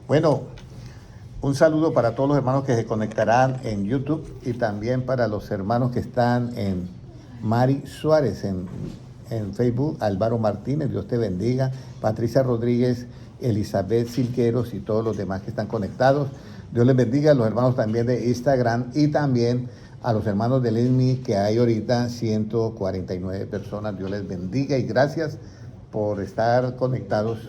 Bueno, un saludo para todos los hermanos que se conectarán en YouTube y también para los hermanos que están en Mari Suárez en Facebook, Álvaro Martínez, Dios te bendiga, Patricia Rodríguez, Elizabeth Silqueros y todos los demás que están conectados. Dios les bendiga a los hermanos también de Instagram y también a los hermanos del ISMI, que hay ahorita 149 personas. Dios les bendiga y gracias por estar conectados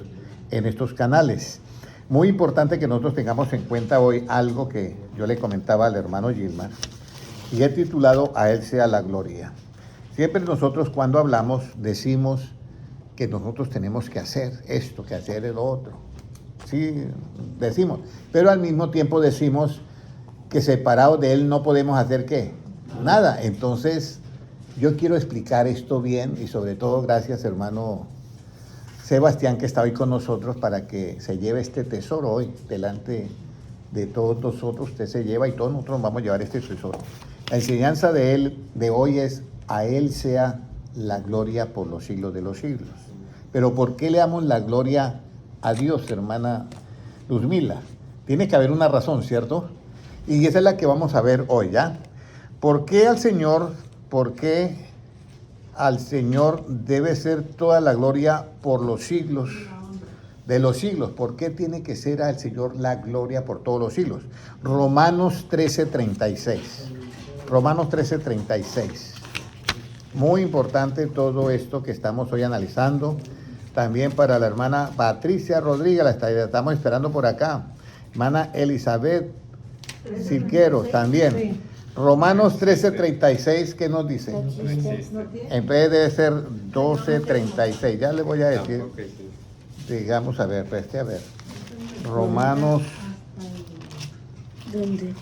en estos canales. Muy importante que nosotros tengamos en cuenta hoy algo que yo le comentaba al hermano Gilmar y he titulado A Él sea la gloria. Siempre nosotros cuando hablamos decimos que nosotros tenemos que hacer esto, que hacer el otro. Sí, decimos, pero al mismo tiempo decimos que separados de Él no podemos hacer ¿qué? Nada. Entonces, yo quiero explicar esto bien y sobre todo gracias, hermano Sebastián, que está hoy con nosotros para que se lleve este tesoro hoy delante de todos nosotros. Usted se lleva y todos nosotros vamos a llevar este tesoro. La enseñanza de él de hoy es: a Él sea la gloria por los siglos de los siglos. Pero ¿por qué le damos la gloria a Dios, hermana Luzmila? Tiene que haber una razón, ¿cierto? Y esa es la que vamos a ver hoy, ¿ya? ¿Por qué al Señor debe ser toda la gloria por los siglos de los siglos? ¿Por qué tiene que ser al Señor la gloria por todos los siglos? Romanos 13:36. Romanos 13:36. Muy importante todo esto que estamos hoy analizando. También para la hermana Patricia Rodríguez, la estamos esperando por acá. Hermana Elizabeth Silqueros también. Romanos 13:36, ¿qué nos dice? En vez debe ser 12:36. Ya le voy a decir. Digamos, a ver, preste a ver. Romanos. ¿Dónde?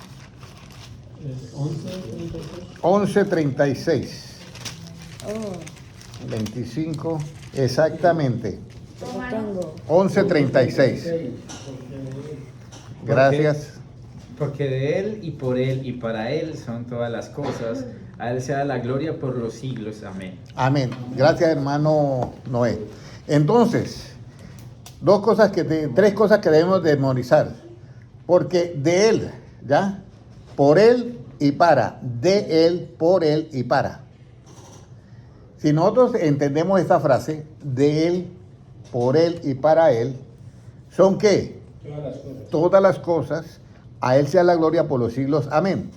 11:36. 25, exactamente. 11:36. Gracias. Porque de Él y por Él y para Él son todas las cosas. A Él sea la gloria por los siglos. Amén. Amén. Gracias, hermano Noé. Entonces, tres cosas que debemos de memorizar. Porque de Él, ¿ya? Por Él y para. De Él, por Él y para. Si nosotros entendemos esta frase, de Él, por Él y para Él, ¿son qué? Todas las cosas. A Él sea la gloria por los siglos. Amén.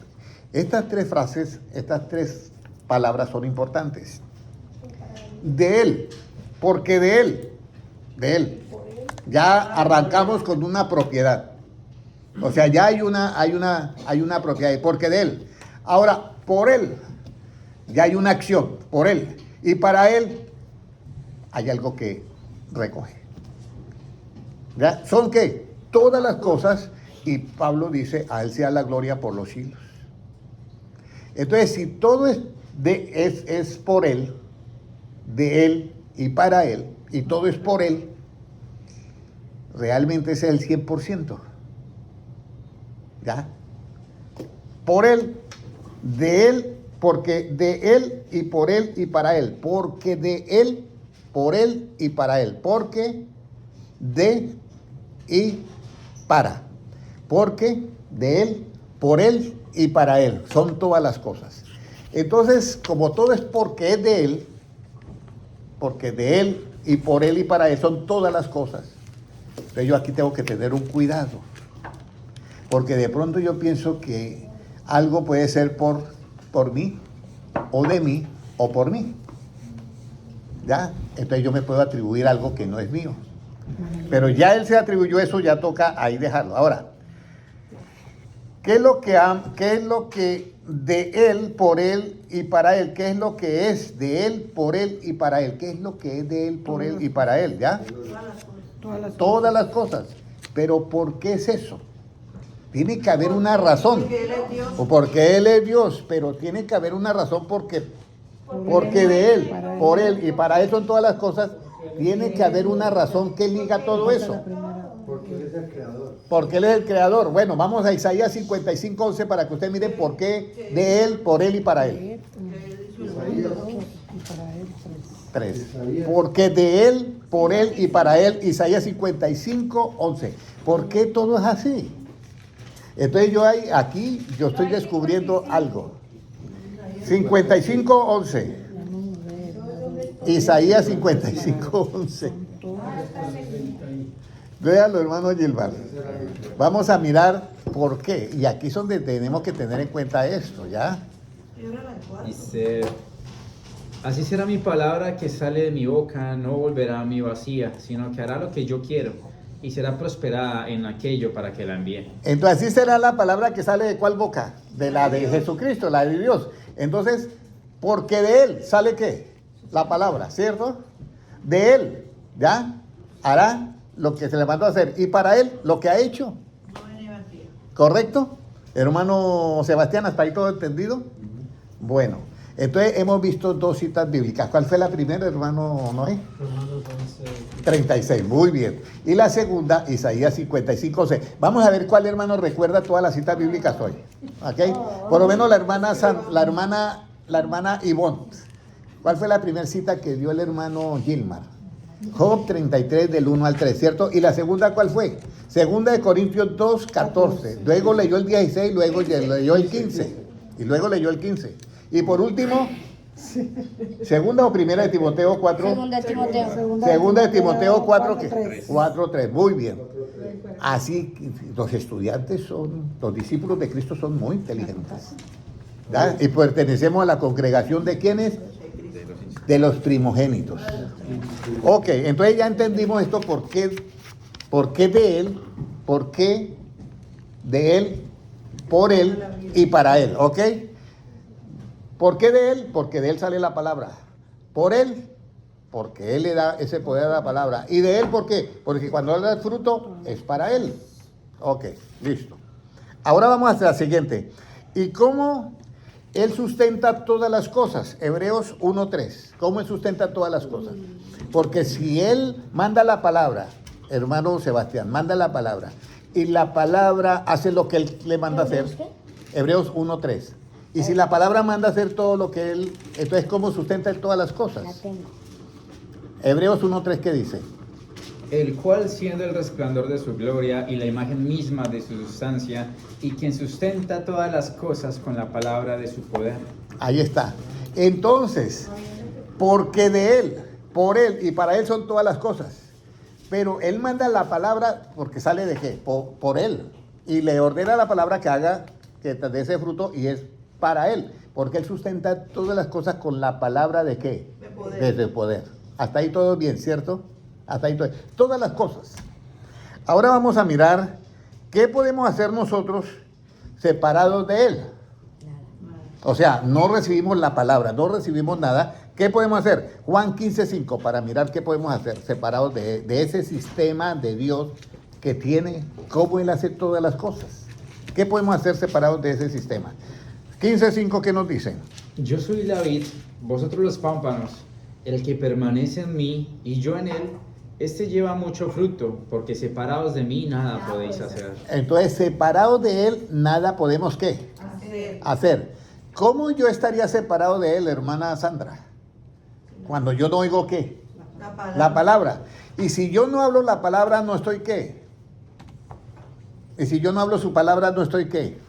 Estas tres frases, estas tres palabras son importantes. De Él, porque de Él. Ya arrancamos con una propiedad. O sea, ya hay una propiedad, porque de Él. Ahora, por Él, ya hay una acción, por Él. Y para Él hay algo que recoge. ¿Ya? ¿Son qué? Todas las cosas. Y Pablo dice, a Él sea la gloria por los siglos. Entonces, si todo es por Él, de Él y para Él, y todo es por Él, realmente es el 100%. ¿Ya? Por Él, de Él, porque de Él y por Él y para Él. Porque de Él, por Él y para Él. Porque de y para. Porque de Él, por Él y para Él. Son todas las cosas. Entonces, como todo es porque es de Él, porque de Él y por Él y para Él son todas las cosas. Entonces yo aquí tengo que tener un cuidado. Porque de pronto yo pienso que algo puede ser por mí, o de mí, o por mí. ¿Ya? Entonces yo me puedo atribuir algo que no es mío. Pero ya Él se atribuyó eso, ya toca ahí dejarlo. Ahora, ¿qué es lo que de Él, por Él y para Él? ¿Qué es lo que es de Él, por Él y para Él? ¿Qué es lo que es de Él, por Él y para Él? ¿Ya? Todas las cosas. Pero ¿por qué es eso? Tiene que haber una razón. O porque Él es Dios, pero tiene que haber una razón porque de Él, por Él y para Él son todas las cosas. Tiene que haber una razón que liga todo eso. Porque Él es el creador. Porque Él es el creador. Bueno, vamos a Isaías 55:11 para que usted mire por qué de Él, por Él y para Él. Isaías 3. Porque de Él, por Él y para Él. Isaías 55, 11. ¿Por qué todo es así? Entonces aquí yo estoy descubriendo algo. 55, 11. Isaías 55, 11. Véanlo, hermano Gilmar. Vamos a mirar por qué. Y aquí es donde tenemos que tener en cuenta esto, ¿ya? Dice, así será mi palabra que sale de mi boca, no volverá a mí vacía, sino que hará lo que yo quiero y será prosperada en aquello para que la envíe. Entonces así será la palabra que sale de cuál boca, de la de Jesucristo, la de Dios. Entonces, porque de Él sale ¿qué? La palabra, ¿cierto? De Él, ¿ya? Hará lo que se le mandó a hacer. Y para Él, lo que ha hecho. ¿Correcto? Hermano Sebastián, ¿hasta ahí todo entendido? Bueno, entonces hemos visto dos citas bíblicas. ¿Cuál fue la primera, hermano Noé? 36, muy bien. Y la segunda, Isaías 55, 11. Vamos a ver cuál hermano recuerda todas las citas bíblicas hoy. ¿Ok? Por lo menos la hermana Ivonne. ¿Cuál fue la primera cita que dio el hermano Gilmar? Job 33 del 1 al 3, ¿cierto? ¿Y la segunda cuál fue? Segunda de Corintios 2, 14. Luego leyó el 16, luego leyó el 15. Y luego leyó el 15. Y por último, segunda o primera de Timoteo 4. Segunda de Timoteo 4, ¿qué? 4, 3. Muy bien. Así, los estudiantes los discípulos de Cristo son muy inteligentes. ¿Ya? Y pertenecemos a la congregación de ¿quiénes? De los primogénitos. Ok, entonces ya entendimos esto, por qué de Él, por qué de Él, por Él y para Él, ¿ok? ¿Por qué de Él? Porque de Él sale la palabra. Por Él, porque Él le da ese poder a la palabra. ¿Y de Él por qué? Porque cuando Él da el fruto, es para Él. Ok, listo. Ahora vamos a la siguiente. ¿Y cómo Él sustenta todas las cosas? Hebreos 1:3. ¿Cómo Él sustenta todas las cosas? Porque si Él manda la palabra, hermano Sebastián, manda la palabra, y la palabra hace lo que Él le manda hacer, Hebreos 1:3. Y si la palabra manda hacer todo lo que Él, entonces ¿cómo sustenta Él todas las cosas? Hebreos 1:3, ¿qué dice? El cual siendo el resplandor de su gloria y la imagen misma de su sustancia, y quien sustenta todas las cosas con la palabra de su poder. Ahí está. Entonces, porque de Él, por Él y para Él son todas las cosas. Pero Él manda la palabra porque sale de qué? Por Él. Y le ordena la palabra que haga, que dé ese fruto, y es para Él. Porque Él sustenta todas las cosas con la palabra de qué? De poder. Desde poder. Hasta ahí todo bien, ¿cierto? Hasta ahí todo. Todas las cosas. Ahora vamos a mirar qué podemos hacer nosotros separados de Él. O sea, no recibimos la palabra, no recibimos nada. ¿Qué podemos hacer? Juan 15:5, para mirar qué podemos hacer separados de ese sistema de Dios que tiene, cómo Él hace todas las cosas. ¿Qué podemos hacer separados de ese sistema? 15:5, ¿qué nos dicen? Yo soy la vid, vosotros los pámpanos. El que permanece en mí y yo en él, este lleva mucho fruto, porque separados de mí nada podéis hacer. Entonces, separados de Él, nada podemos ¿qué? Hacer. ¿Cómo yo estaría separado de Él, hermana Sandra? Cuando yo no oigo ¿qué? La palabra. Y si yo no hablo la palabra, no estoy ¿qué? Y si yo no hablo su palabra, no estoy ¿qué?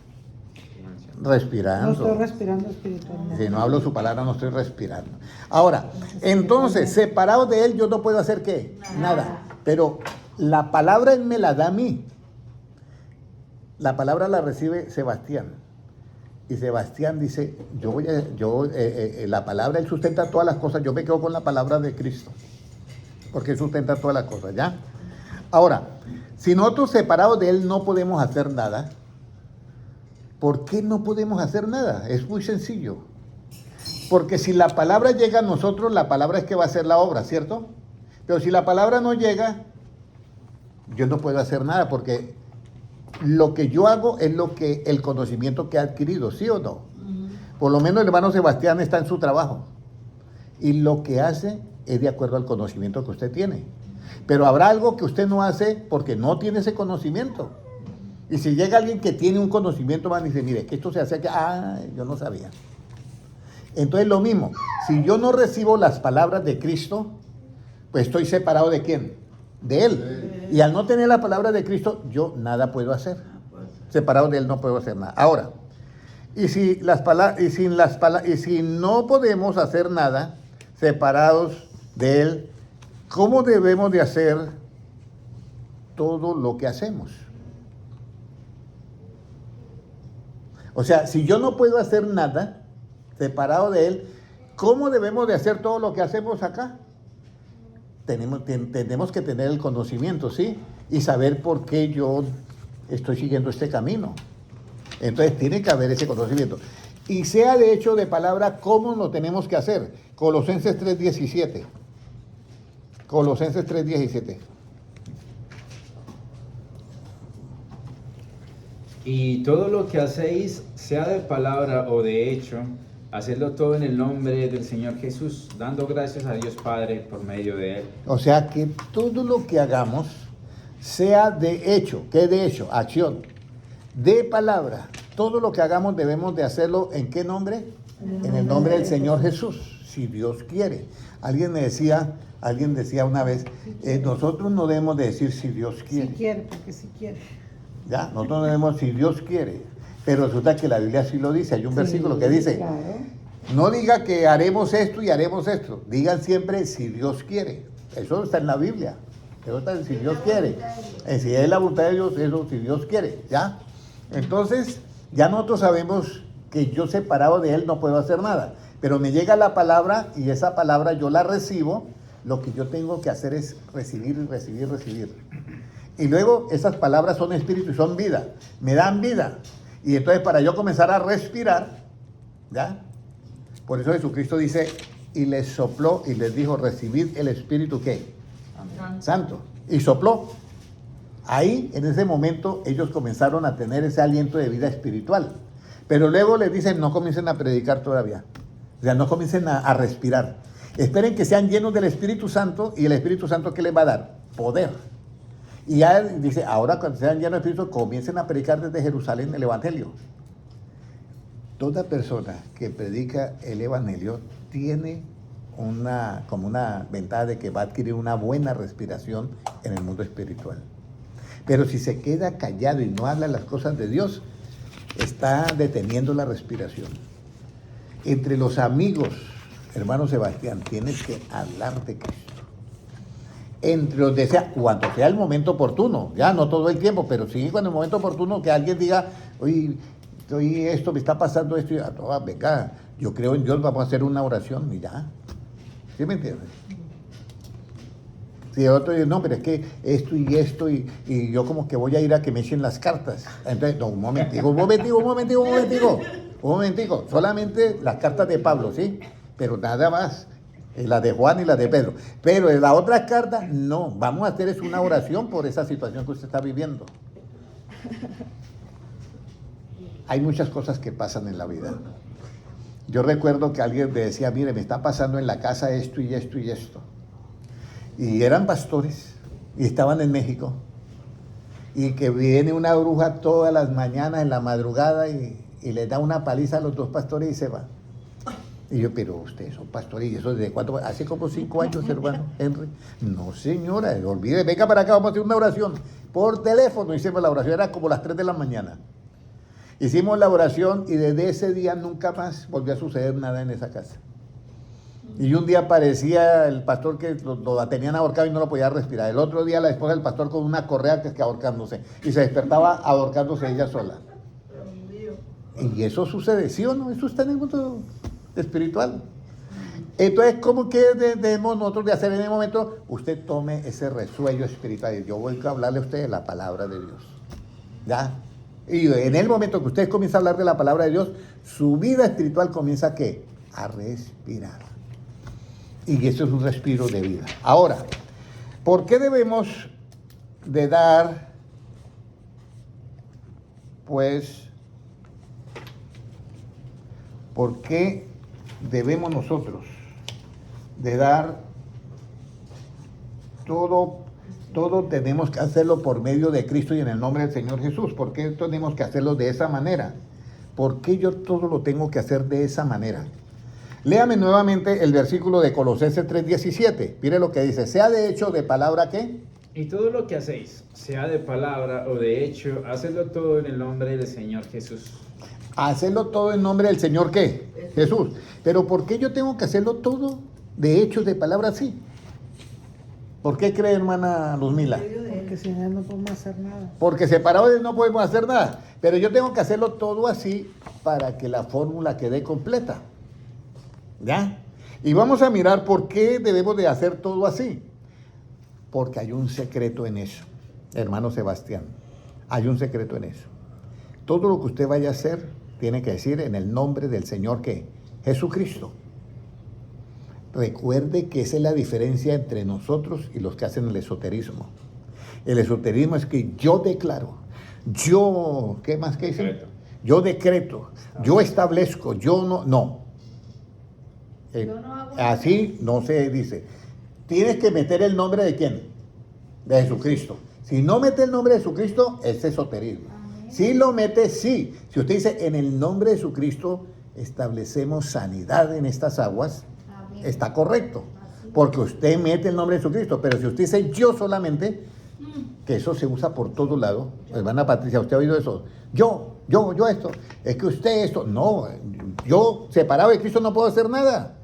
Respirando. No estoy respirando espiritualmente. Si no hablo su palabra, no estoy respirando. Ahora, entonces, separado de Él, yo no puedo hacer ¿qué? Nada. Pero la palabra Él me la da a mí. La palabra la recibe Sebastián. Y Sebastián dice, la palabra, Él sustenta todas las cosas. Yo me quedo con la palabra de Cristo. Porque Él sustenta todas las cosas, ¿ya? Ahora, si nosotros separados de Él no podemos hacer nada, ¿por qué no podemos hacer nada? Es muy sencillo. Porque si la palabra llega a nosotros, la palabra es que va a hacer la obra, ¿cierto? Pero si la palabra no llega, yo no puedo hacer nada, porque lo que yo hago es el conocimiento que he adquirido, ¿sí o no? Por lo menos el hermano Sebastián está en su trabajo. Y lo que hace es de acuerdo al conocimiento que usted tiene. Pero habrá algo que usted no hace porque no tiene ese conocimiento. Y si llega alguien que tiene un conocimiento, van y dice, mire, que esto se hace aquí, yo no sabía. Entonces lo mismo, si yo no recibo las palabras de Cristo, pues estoy separado ¿de quién? De Él. Y al no tener la palabra de Cristo, yo nada puedo hacer. Separado de Él no puedo hacer nada. Ahora, y si no podemos hacer nada separados de Él, ¿cómo debemos de hacer todo lo que hacemos? O sea, si yo no puedo hacer nada separado de Él, ¿cómo debemos de hacer todo lo que hacemos acá? Tenemos que tener el conocimiento, ¿sí? Y saber por qué yo estoy siguiendo este camino. Entonces tiene que haber ese conocimiento. Y sea de hecho de palabra, ¿cómo lo tenemos que hacer? Colosenses 3:17. Colosenses 3:17. Y todo lo que hacéis, sea de palabra o de hecho, hacedlo todo en el nombre del Señor Jesús, dando gracias a Dios Padre por medio de Él. O sea que todo lo que hagamos sea de hecho, ¿qué de hecho? Acción, de palabra. Todo lo que hagamos debemos de hacerlo ¿en qué nombre? En el nombre del Señor Jesús, si Dios quiere. Alguien decía una vez, nosotros no debemos de decir si Dios quiere. Si quiere, porque si quiere. Ya, nosotros debemos si Dios quiere. Pero resulta que la Biblia sí lo dice. Hay un versículo que dice, Claro. no diga que haremos esto y haremos esto. Digan siempre si Dios quiere. Eso está en la Biblia. Eso está en si Dios quiere. Si es la voluntad de Dios, eso si Dios quiere. ¿Ya? Entonces, ya nosotros sabemos que yo separado de Él no puedo hacer nada. Pero me llega la palabra y esa palabra yo la recibo. Lo que yo tengo que hacer es recibir y recibir, recibir. Y luego esas palabras son espíritu y son vida. Me dan vida. Y entonces para yo comenzar a respirar, ¿ya? Por eso Jesucristo dice, y les sopló y les dijo, recibid el Espíritu, ¿qué? Santo. Y sopló. Ahí, en ese momento, ellos comenzaron a tener ese aliento de vida espiritual. Pero luego les dicen, no comiencen a predicar todavía. O sea, no comiencen a respirar. Esperen que sean llenos del Espíritu Santo, y el Espíritu Santo, ¿qué les va a dar? Poder. Y ya dice, ahora cuando sean llenos del Espíritu, comiencen a predicar desde Jerusalén el Evangelio. Toda persona que predica el Evangelio tiene como una ventaja de que va a adquirir una buena respiración en el mundo espiritual. Pero si se queda callado y no habla las cosas de Dios, está deteniendo la respiración. Entre los amigos, hermano Sebastián, tienes que hablar de Cristo. Entre los cuando sea el momento oportuno, ya no todo el tiempo, pero sí cuando el momento oportuno que alguien diga, oye, esto me está pasando esto, y venga, yo creo en Dios, vamos a hacer una oración y ya. ¿Sí me entiendes? Si otro dice, no, pero es que esto y yo como que voy a ir a que me echen las cartas. Entonces, no, un momentico, solamente las cartas de Pablo, ¿sí? Pero nada más. La de Juan y la de Pedro. Pero en la otra carta, no. Vamos a hacer es una oración por esa situación que usted está viviendo. Hay muchas cosas que pasan en la vida. Yo recuerdo que alguien me decía, mire, me está pasando en la casa esto y esto y esto. Y eran pastores y estaban en México. Y que viene una bruja todas las mañanas en la madrugada y le da una paliza a los dos pastores y se va. Y yo, pero ustedes son pastores, ¿y eso desde cuánto? Hace como 5 años, hermano Henry. No, señora, olvide, venga para acá, vamos a hacer una oración. Por teléfono hicimos la oración, era como las 3 de la mañana. Hicimos la oración y desde ese día nunca más volvió a suceder nada en esa casa. Y un día aparecía el pastor que lo tenían ahorcado y no lo podía respirar. El otro día la esposa del pastor con una correa que ahorcándose. Y se despertaba ahorcándose ella sola. Y eso sucede, ¿sí o no? Eso está en el mundo espiritual. Entonces, ¿cómo que debemos nosotros de hacer en el momento? Usted tome ese resuello espiritual. Yo voy a hablarle a usted de la palabra de Dios. ¿Ya? Y en el momento que usted comienza a hablar de la palabra de Dios, su vida espiritual comienza ¿qué? A respirar. Y eso es un respiro de vida. Ahora, ¿por qué debemos de dar, pues, por qué debemos nosotros de dar todo tenemos que hacerlo por medio de Cristo y en el nombre del Señor Jesús? ¿Por qué tenemos que hacerlo de esa manera? ¿Por qué yo todo lo tengo que hacer de esa manera? Léame nuevamente el versículo de Colosenses 3:17. Mire lo que dice, sea de hecho de palabra ¿qué? Y todo lo que hacéis, sea de palabra o de hecho, hacedlo todo en el nombre del Señor Jesús. Hacerlo todo en nombre del Señor ¿qué? Jesús. Pero ¿por qué yo tengo que hacerlo todo de hecho de palabra sí? ¿Por qué cree, hermana Luzmila? Porque si no, no podemos hacer nada. Porque separados de él no podemos hacer nada. Pero yo tengo que hacerlo todo así para que la fórmula quede completa. ¿Ya? Y vamos a mirar por qué debemos de hacer todo así. Porque hay un secreto en eso, hermano Sebastián. Hay un secreto en eso. Todo lo que usted vaya a hacer, tiene que decir en el nombre del Señor ¿qué? Jesucristo. Recuerde que esa es la diferencia entre nosotros y los que hacen el esoterismo. El esoterismo es que yo declaro, yo, ¿qué más que dice? Decreto. Yo decreto, yo establezco, yo no, no. Así no se dice. Tienes que meter el nombre de quién? De Jesucristo. Si no mete el nombre de Jesucristo, es esoterismo. Si lo mete, sí. Si usted dice, en el nombre de Jesucristo establecemos sanidad en estas aguas, está correcto. Porque usted mete el nombre de Jesucristo. Pero si usted dice yo solamente, que eso se usa por todos lados. Hermana Patricia, ¿usted ha oído eso? Yo esto. Es que usted esto. No, yo separado de Cristo no puedo hacer nada.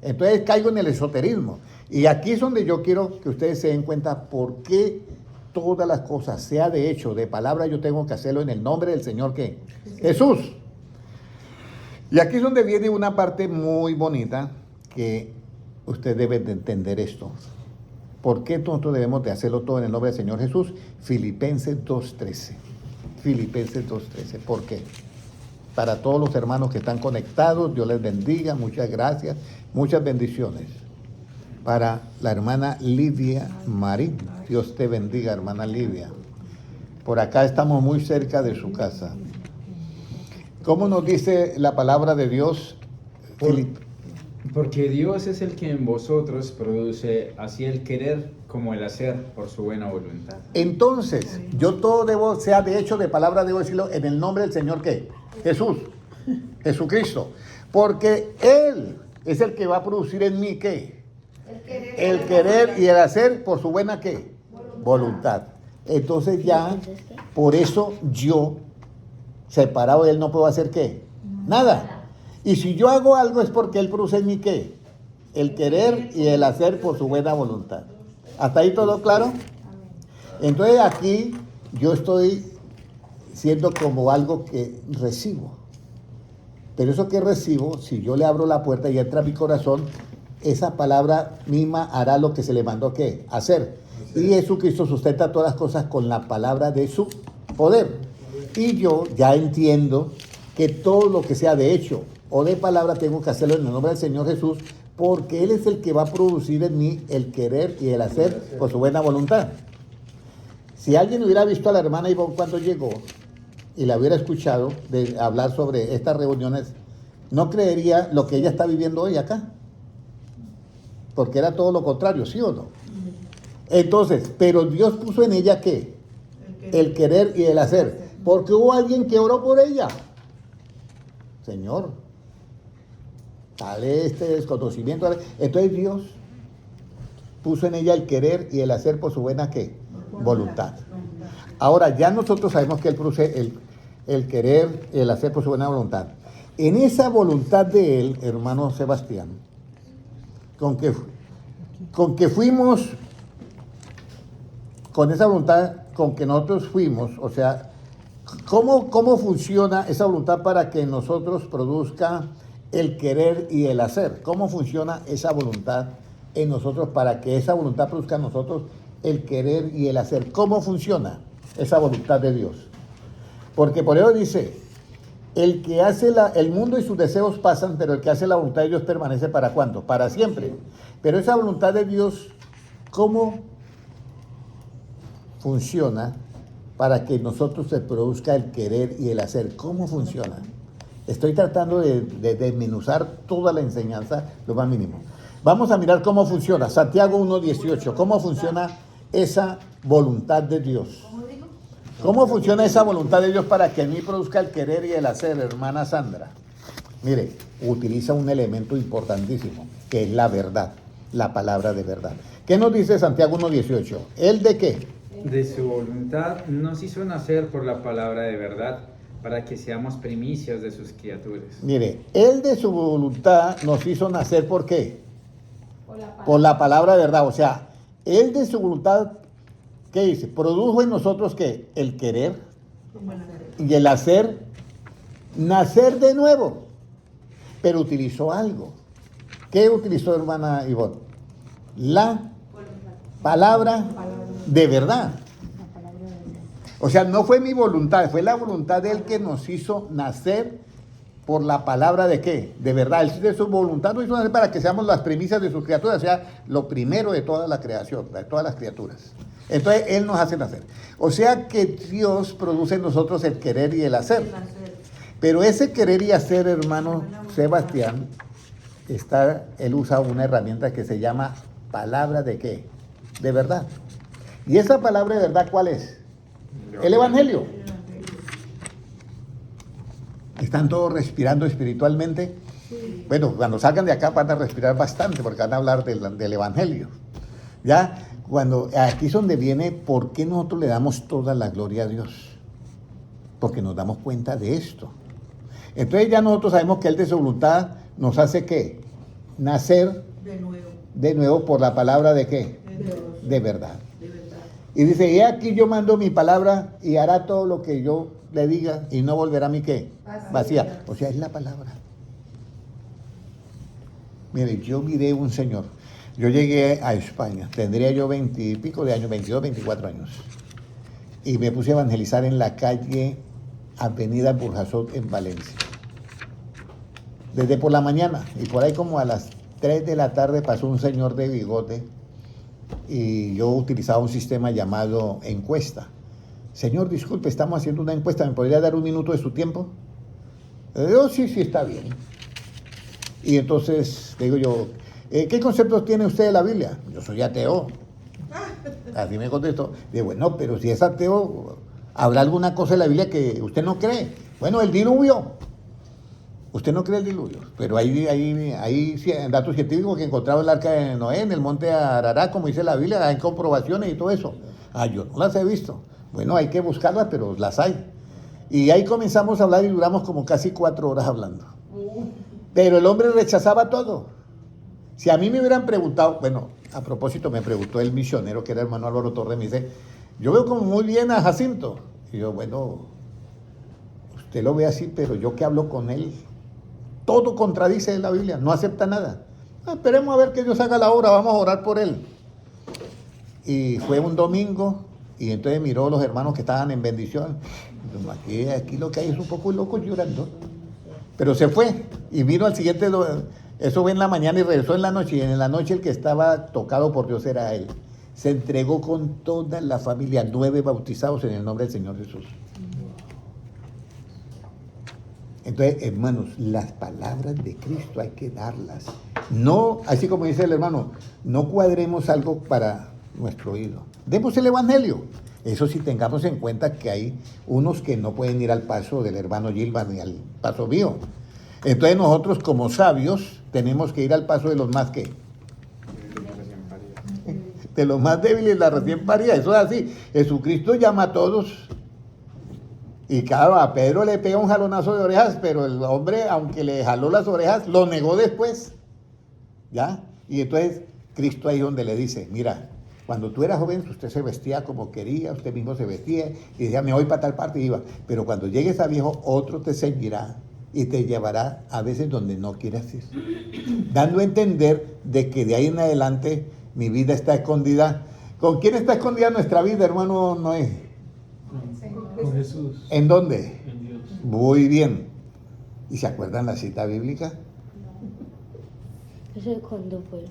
Entonces caigo en el esoterismo. Y aquí es donde yo quiero que ustedes se den cuenta por qué todas las cosas, sea de hecho, de palabra, yo tengo que hacerlo en el nombre del Señor ¿qué? Jesús. Y aquí es donde viene una parte muy bonita que usted debe de entender esto. ¿Por qué nosotros debemos de hacerlo todo en el nombre del Señor Jesús? Filipenses 2:13. Filipenses 2:13. ¿Por qué? Para todos los hermanos que están conectados, Dios les bendiga, muchas gracias, muchas bendiciones. Para la hermana Lidia Marín, Dios te bendiga, hermana Lidia. Por acá estamos muy cerca de su casa. ¿Cómo nos dice la palabra de Dios? Porque Dios es el que en vosotros produce así el querer como el hacer por su buena voluntad. Entonces, yo todo debo, sea de hecho, de palabra, debo decirlo en el nombre del Señor ¿qué? Jesús, Jesucristo. Porque Él es el que va a producir en mí ¿qué? El querer y el hacer por su buena ¿qué? Voluntad. Entonces ya, por eso yo, separado de Él, no puedo hacer ¿qué? Nada. Y si yo hago algo es porque Él produce en mí ¿qué? El querer y el hacer por su buena voluntad. ¿Hasta ahí todo claro? Entonces aquí yo estoy siendo como algo que recibo. Pero eso que recibo, si yo le abro la puerta y entra a mi corazón, esa palabra misma hará lo que se le mandó ¿qué? Hacer. Y Jesucristo sustenta todas las cosas con la palabra de su poder. Y yo ya entiendo que todo lo que sea de hecho o de palabra tengo que hacerlo en el nombre del Señor Jesús, porque Él es el que va a producir en mí el querer y el hacer por su buena voluntad. Si alguien hubiera visto a la hermana Ivonne cuando llegó y la hubiera escuchado de hablar sobre estas reuniones, no creería lo que ella está viviendo hoy acá. Porque era todo lo contrario, ¿sí o no? Entonces, pero Dios puso en ella ¿qué? El querer y el hacer. Porque hubo alguien que oró por ella. Señor, dale este desconocimiento. Entonces Dios puso en ella el querer y el hacer por su buena ¿qué? Voluntad. Ahora, ya nosotros sabemos que Él produce el querer y el hacer por su buena voluntad. En esa voluntad de Él, hermano Sebastián, con que fuimos, con esa voluntad con que nosotros fuimos, o sea, ¿cómo funciona esa voluntad para que nosotros produzca el querer y el hacer? ¿Cómo funciona esa voluntad en nosotros para que esa voluntad produzca en nosotros el querer y el hacer? ¿Cómo funciona esa voluntad de Dios? Porque por eso dice, el que hace el mundo y sus deseos pasan, pero el que hace la voluntad de Dios permanece ¿para cuándo? Para siempre. Pero esa voluntad de Dios, ¿cómo funciona para que nosotros se produzca el querer y el hacer? ¿Cómo funciona? Estoy tratando de desmenuzar toda la enseñanza, lo más mínimo. Vamos a mirar cómo funciona. Santiago 1:18. ¿Cómo funciona esa voluntad de Dios? ¿Cómo funciona esa voluntad de Dios para que en mí produzca el querer y el hacer, hermana Sandra? Mire, utiliza un elemento importantísimo, que es la verdad, la palabra de verdad. ¿Qué nos dice Santiago 1:18? ¿El de qué? De su voluntad nos hizo nacer por la palabra de verdad, para que seamos primicias de sus criaturas. Mire, Él de su voluntad nos hizo nacer, ¿por qué? Por la palabra de verdad. O sea, Él de su voluntad, ¿qué dice? Produjo en nosotros, ¿qué? El querer y el hacer, nacer de nuevo. Pero utilizó algo. ¿Qué utilizó, hermana Ivonne? La palabra de verdad. O sea, no fue mi voluntad, fue la voluntad de Él que nos hizo nacer por la palabra de qué? De verdad. Él de su voluntad nos hizo nacer para que seamos las primicias de sus criaturas, o sea, lo primero de toda la creación, de todas las criaturas. Entonces, Él nos hace nacer. O sea que Dios produce en nosotros el querer y el hacer. Pero ese querer y hacer, hermano Sebastián, él usa una herramienta que se llama palabra de qué? De verdad. ¿Y esa palabra de verdad cuál es? El Evangelio. ¿Están todos respirando espiritualmente? Sí. Bueno, cuando salgan de acá van a respirar bastante porque van a hablar del Evangelio. ¿Ya? Aquí es donde viene por qué nosotros le damos toda la gloria a Dios. Porque nos damos cuenta de esto. Entonces ya nosotros sabemos que Él de su voluntad nos hace ¿qué? Nacer de nuevo por la palabra de ¿qué? De verdad. Y dice, y aquí yo mando mi palabra y hará todo lo que yo le diga y no volverá a mí ¿qué? Vacía. O sea, es la palabra. Mire, yo miré un señor. Yo llegué a España, tendría yo 20 y pico de años, 22, 24 años. Y me puse a evangelizar en la calle Avenida Burjasot en Valencia. Desde por la mañana. Y por ahí como a las 3 de la tarde pasó un señor de bigote. Y yo utilizaba un sistema llamado encuesta. Señor, disculpe, estamos haciendo una encuesta, ¿me podría dar un minuto de su tiempo? Yo, sí, está bien. Y entonces, digo yo, ¿qué conceptos tiene usted de la Biblia? Yo soy ateo. Así me contestó. Digo, bueno, pero si es ateo, ¿habrá alguna cosa en la Biblia que usted no cree? Bueno, el diluvio. Usted no cree el diluvio, pero hay datos científicos que encontraron el arca de Noé en el monte Ararat, como dice la Biblia, hay comprobaciones y todo eso. Yo no las he visto. Bueno, hay que buscarlas, pero las hay. Y ahí comenzamos a hablar y duramos como casi 4 horas hablando. Pero el hombre rechazaba todo. Si a mí me hubieran preguntado, bueno, a propósito me preguntó el misionero, que era hermano Álvaro Torres, me dice, yo veo como muy bien a Jacinto. Y yo, bueno, usted lo ve así, pero yo que hablo con él, todo contradice la Biblia, no acepta nada. Esperemos a ver que Dios haga la obra, vamos a orar por él. Y fue un domingo, y entonces miró a los hermanos que estaban en bendición. Aquí lo que hay es un poco loco llorando. Pero se fue, y vino al siguiente, eso fue en la mañana y regresó en la noche, y en la noche el que estaba tocado por Dios era él. Se entregó con toda la familia, 9 bautizados en el nombre del Señor Jesús. Entonces, hermanos, las palabras de Cristo hay que darlas. No, así como dice el hermano, no cuadremos algo para nuestro oído. Demos el Evangelio. Eso sí, tengamos en cuenta que hay unos que no pueden ir al paso del hermano Gilman ni al paso mío. Entonces nosotros como sabios tenemos que ir al paso de los más que... de los más débiles, la recién parida. Eso es así. Jesucristo llama a todos. Y claro, a Pedro le pega un jalonazo de orejas, pero el hombre, aunque le jaló las orejas, lo negó después. ¿Ya? Y entonces Cristo ahí donde le dice, mira, cuando tú eras joven, usted se vestía como quería, usted mismo se vestía y decía, me voy para tal parte y iba. Pero cuando llegues a viejo, otro te ceñirá y te llevará a veces donde no quieras ir. Dando a entender de que de ahí en adelante mi vida está escondida. ¿Con quién está escondida nuestra vida, hermano Noé? Con Jesús. ¿En dónde? En Dios. Muy bien. ¿Y se acuerdan la cita bíblica? ¿Eso de cuándo fue?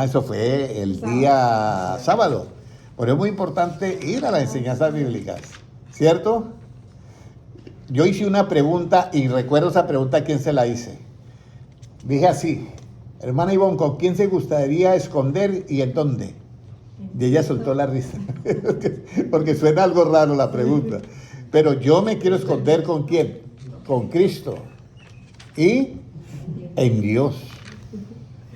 Eso fue el día sábado. Por eso es muy importante ir a las enseñanzas bíblicas, ¿cierto? Yo hice una pregunta y recuerdo esa pregunta a quién se la hice. Dije así, hermana Ivonne, ¿con quién se gustaría esconder y en dónde? Y ella soltó la risa, porque suena algo raro la pregunta. Pero yo me quiero esconder ¿con quién? Con Cristo. Y En Dios.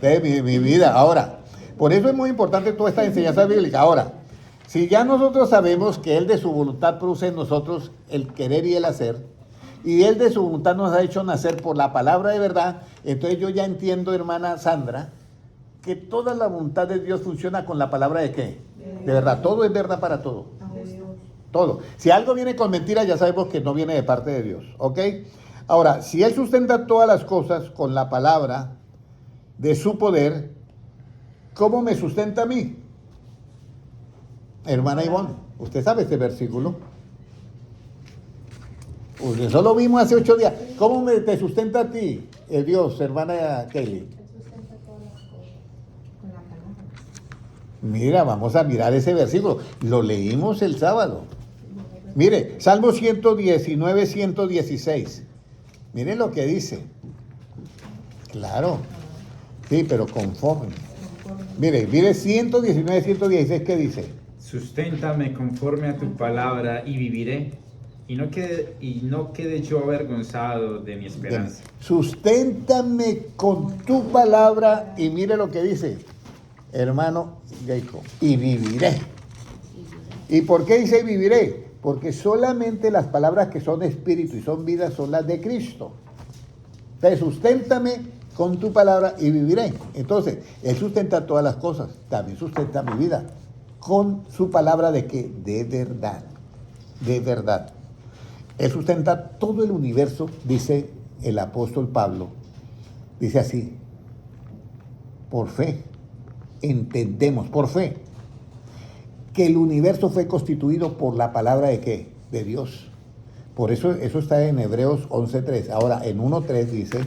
De mi vida. Ahora, por eso es muy importante toda esta enseñanza bíblica. Ahora, si ya nosotros sabemos que Él de su voluntad produce en nosotros el querer y el hacer, y Él de su voluntad nos ha hecho nacer por la palabra de verdad, entonces yo ya entiendo, hermana Sandra, que toda la voluntad de Dios funciona con la palabra de qué? De verdad. Todo es verdad para todo. Todo. Si algo viene con mentira, ya sabemos que no viene de parte de Dios. ¿Ok? Ahora, si Él sustenta todas las cosas con la palabra de su poder, ¿cómo me sustenta a mí? Hermana Ivonne, ¿usted sabe este versículo? Eso lo vimos hace 8 días. ¿Cómo te sustenta a ti, Dios, hermana Kelly? Mira, vamos a mirar ese versículo. Lo leímos el sábado. Mire, Salmo 119, 116. Mire lo que dice. Claro. Sí, pero conforme. Mire 119, 116, ¿qué dice? Susténtame conforme a tu palabra y viviré, y no quede yo avergonzado de mi esperanza. Susténtame con tu palabra y mire lo que dice, hermano Jacob, y viviré. ¿Y por qué dice viviré? Porque solamente las palabras que son espíritu y son vida son las de Cristo. Entonces, susténtame con tu palabra y viviré. Entonces, Él sustenta todas las cosas, también sustenta mi vida, con su palabra de que de verdad, de verdad. Él sustenta todo el universo, dice el apóstol Pablo, dice así, por fe, entendemos, por fe, que el universo fue constituido por la palabra de ¿qué? De Dios. Por eso está en Hebreos 11.3. Ahora, en 1.3 dice,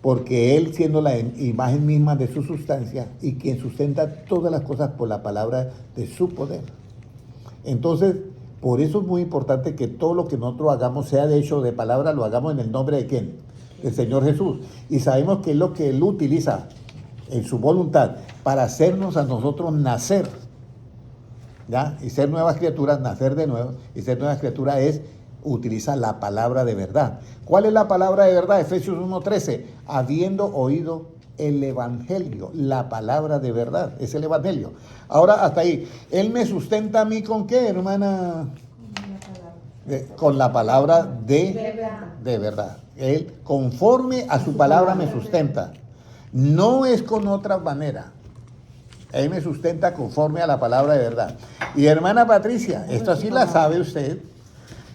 porque Él siendo la imagen misma de su sustancia y quien sustenta todas las cosas por la palabra de su poder. Entonces, por eso es muy importante que todo lo que nosotros hagamos, sea de hecho de palabra, lo hagamos en el nombre de ¿quién? Del Señor Jesús. Y sabemos que es lo que Él utiliza en su voluntad para hacernos a nosotros nacer, ¿ya? Y ser nuevas criaturas, nacer de nuevo, y ser nuevas criaturas utiliza la palabra de verdad. ¿Cuál es la palabra de verdad? Efesios 1.13, habiendo oído el evangelio, la palabra de verdad, es el evangelio. Ahora hasta ahí, Él me sustenta a mí ¿con qué, hermana? Con la palabra de verdad. Él, conforme a su palabra, me sustenta. No es con otra manera. Él me sustenta conforme a la palabra de verdad. Y hermana Patricia, esto sí la sabe usted.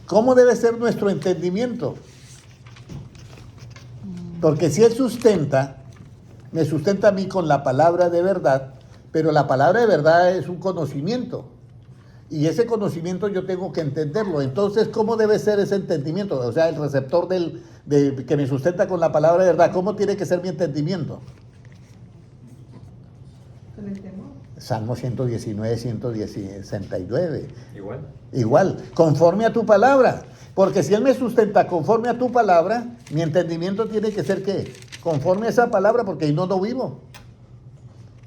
¿Cómo debe ser nuestro entendimiento? Porque si Él me sustenta a mí con la palabra de verdad, pero la palabra de verdad es un conocimiento. Y ese conocimiento yo tengo que entenderlo. Entonces, ¿cómo debe ser ese entendimiento? O sea, el receptor que me sustenta con la palabra de verdad, ¿cómo tiene que ser mi entendimiento? Salmo 119, 169. Igual, conforme a tu palabra. Porque si Él me sustenta conforme a tu palabra, mi entendimiento tiene que ser ¿qué? Conforme a esa palabra, porque ahí no vivo.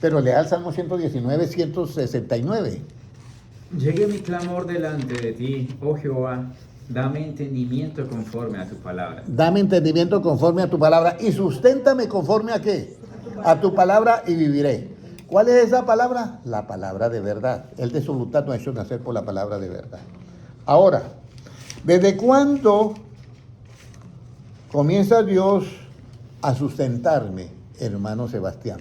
Pero lea el Salmo 119, 169. Llegue mi clamor delante de ti, oh Jehová, dame entendimiento conforme a tu palabra. Dame entendimiento conforme a tu palabra y susténtame conforme a ¿qué? A tu palabra y viviré. ¿Cuál es esa palabra? La palabra de verdad. Él de su voluntad nos ha hecho nacer por la palabra de verdad. Ahora, ¿desde cuándo comienza Dios a sustentarme, hermano Sebastián?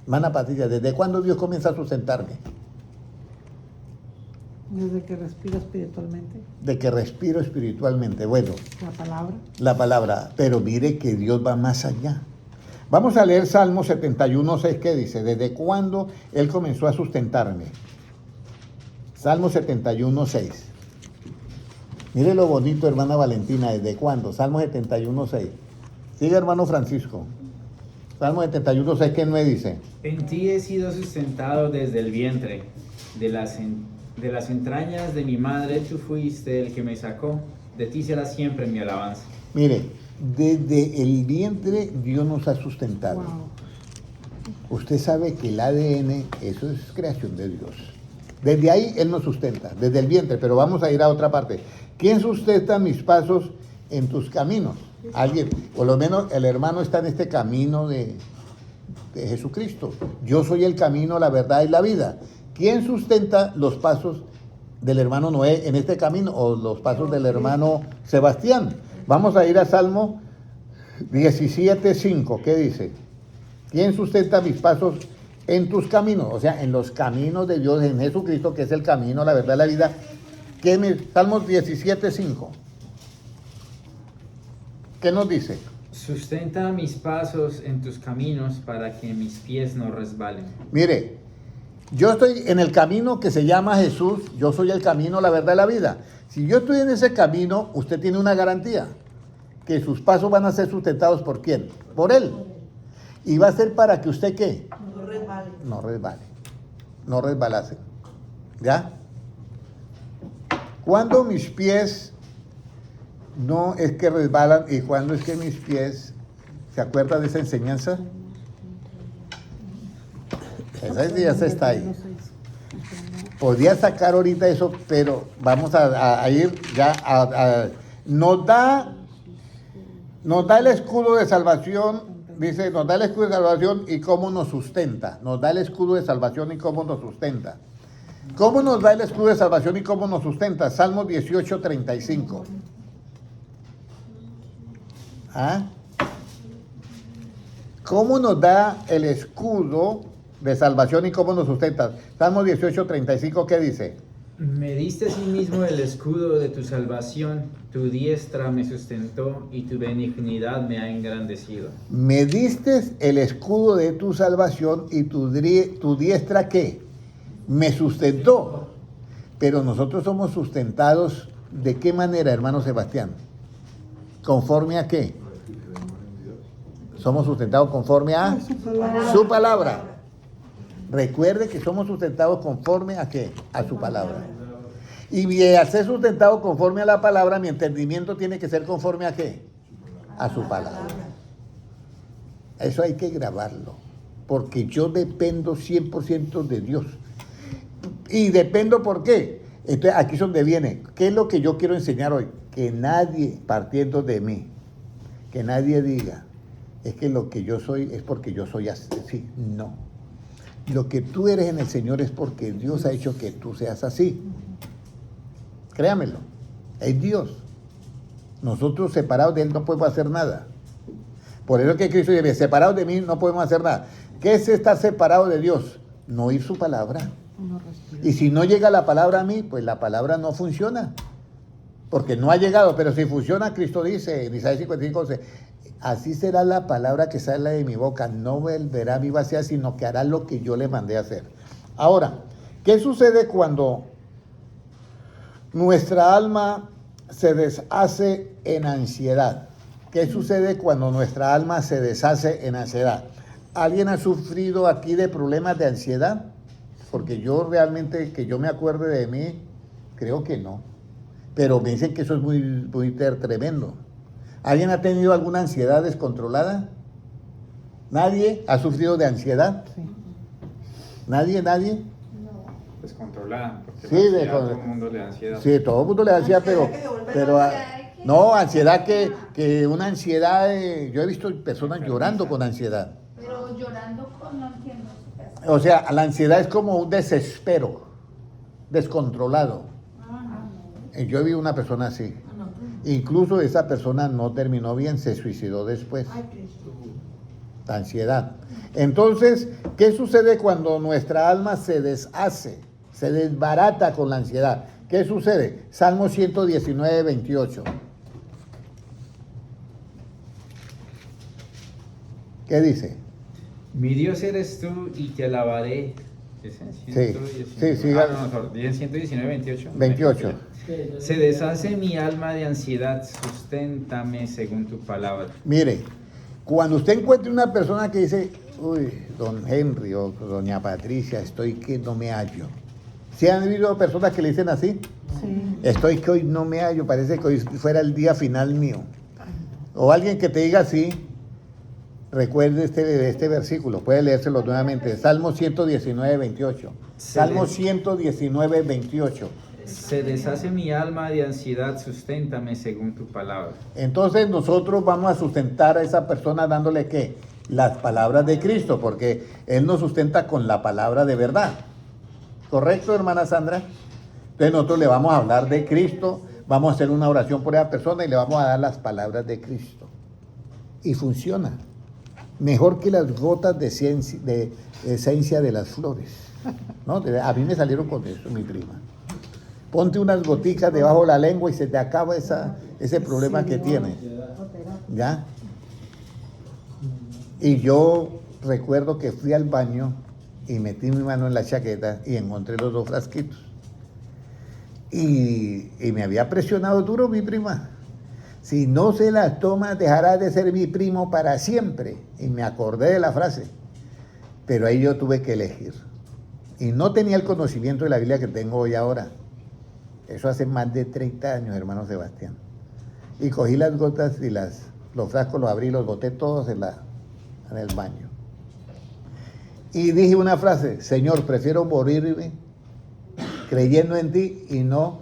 Hermana Patricia, ¿desde cuándo Dios comienza a sustentarme? Desde que respiro espiritualmente. De que respiro espiritualmente. Bueno, La palabra. la palabra. Pero mire que Dios va más allá. Vamos a leer Salmo 71:6, ¿qué dice? ¿Desde cuándo Él comenzó a sustentarme? Salmo 71:6. Mire lo bonito, hermana Valentina, ¿desde cuándo? Salmo 71:6. Sigue, hermano Francisco. Salmo 71:6, ¿qué me dice? En ti he sido sustentado desde el vientre, de las entrañas de mi madre tú fuiste el que me sacó, de ti será siempre mi alabanza. Mire, desde el vientre Dios nos ha sustentado. Wow. Usted sabe que el ADN, eso es creación de Dios. Desde ahí Él nos sustenta, desde el vientre, pero vamos a ir a otra parte. ¿Quién sustenta mis pasos en tus caminos? Alguien, por lo menos el hermano está en este camino de Jesucristo. Yo soy el camino, la verdad y la vida. ¿Quién sustenta los pasos del hermano Noé en este camino o los pasos del hermano Sebastián? Vamos a ir a Salmo 17:5. ¿Qué dice? ¿Quién sustenta mis pasos en tus caminos? O sea, en los caminos de Dios, en Jesucristo, que es el camino, la verdad y la vida. Salmos 17:5. ¿Qué nos dice? Sustenta mis pasos en tus caminos para que mis pies no resbalen. Mire, yo estoy en el camino que se llama Jesús, yo soy el camino, la verdad y la vida. Si yo estoy en ese camino, usted tiene una garantía, que sus pasos van a ser sustentados ¿por quién? Por Él. Y va a ser para que usted, ¿qué? No resbale, no resbalase. ¿Ya? Cuando mis pies no es que resbalan y cuando es que mis pies, ¿se acuerda de esa enseñanza? Esa ya se está ahí. Podría sacar ahorita eso, pero vamos a ir ya nos da el escudo de salvación, dice, nos da el escudo de salvación y cómo nos sustenta. Nos da el escudo de salvación y cómo nos sustenta. ¿Cómo nos da el escudo de salvación y cómo nos sustenta? Salmos 18:35. ¿Ah? ¿Cómo nos da el escudo de salvación y cómo nos sustenta? Salmos 18:35, ¿qué dice? Me diste asimismo el escudo de tu salvación, tu diestra me sustentó y tu benignidad me ha engrandecido. Me diste el escudo de tu salvación y tu diestra, ¿qué? Me sustentó. Pero nosotros somos sustentados, ¿de qué manera, hermano Sebastián? ¿Conforme a qué? Somos sustentados conforme a su palabra. Recuerde que somos sustentados conforme a qué? A su palabra. Y al ser sustentado conforme a la palabra, mi entendimiento tiene que ser conforme a qué? A su palabra. Eso hay que grabarlo, porque yo dependo 100% de Dios. ¿Y dependo por qué? Entonces aquí es donde viene. ¿Qué es lo que yo quiero enseñar hoy? Que nadie, partiendo de mí, que nadie diga, es que lo que yo soy es porque yo soy así. No. Lo que tú eres en el Señor es porque Dios ha hecho que tú seas así. Créamelo. Es Dios. Nosotros separados de Él no podemos hacer nada. Por eso que Cristo dice, separados de mí no podemos hacer nada. ¿Qué es estar separado de Dios? No oír su palabra. Y si no llega la palabra a mí, pues la palabra no funciona. Porque no ha llegado. Pero si funciona, Cristo dice en Isaías 55:11, así será la palabra que sale de mi boca, no volverá a mí vacía, sino que hará lo que yo le mandé a hacer. Ahora, ¿qué sucede cuando nuestra alma se deshace en ansiedad? ¿Qué sucede cuando nuestra alma se deshace en ansiedad? ¿Alguien ha sufrido aquí de problemas de ansiedad? Porque yo realmente, que yo me acuerde de mí, creo que no. Pero me dicen que eso es muy tremendo. ¿Alguien ha tenido alguna ansiedad descontrolada? ¿Nadie ha sufrido de ansiedad? Sí. ¿Nadie? Descontrolada, porque Sí, todo el mundo le da ansiedad. Sí, todo el mundo le da ansiedad, pero no, ansiedad que una ansiedad, yo he visto personas llorando con ansiedad. Pero llorando con no entiendo. O sea, la ansiedad es como un desespero, descontrolado. Yo vi una persona así. Incluso esa persona no terminó bien, se suicidó después. La ansiedad. Entonces, ¿qué sucede cuando nuestra alma se deshace, se desbarata con la ansiedad? ¿Qué sucede? Salmo 119:28. ¿Qué dice? Mi Dios eres tú y te alabaré. ¿Es en Sí, 119? sí, En 119, 28. 28. Se deshace mi alma de ansiedad, susténtame según tu palabra. Mire, cuando usted encuentre una persona que dice, uy, don Henry o doña Patricia, estoy que no me hallo. ¿Sí han habido personas que le dicen así? Sí. Estoy que hoy no me hallo, parece que hoy fuera el día final mío. O alguien que te diga así, recuerde este versículo, puede leérselo nuevamente, Salmo 119:28. Salmo 119:28. Se deshace mi alma de ansiedad, susténtame según tu palabra. Entonces nosotros vamos a sustentar a esa persona dándole ¿qué? Las palabras de Cristo, porque Él nos sustenta con la palabra de verdad. ¿Correcto, hermana Sandra? Entonces nosotros le vamos a hablar de Cristo, vamos a hacer una oración por esa persona y le vamos a dar las palabras de Cristo. Y funciona. Mejor que las gotas de esencia de las flores. ¿No? A mí me salieron con eso, mi prima. Ponte unas goticas debajo de la lengua y se te acaba ese problema que tienes. ¿Ya? Y yo recuerdo que fui al baño y metí mi mano en la chaqueta y encontré los 2 frasquitos. Y me había presionado duro mi prima. Si no se las toma, dejará de ser mi primo para siempre. Y me acordé de la frase. Pero ahí yo tuve que elegir. Y no tenía el conocimiento de la Biblia que tengo hoy ahora. Eso hace más de 30 años, hermano Sebastián. Y cogí las gotas y los frascos los abrí y los boté todos en el baño. Y dije una frase: Señor, prefiero morirme creyendo en ti y no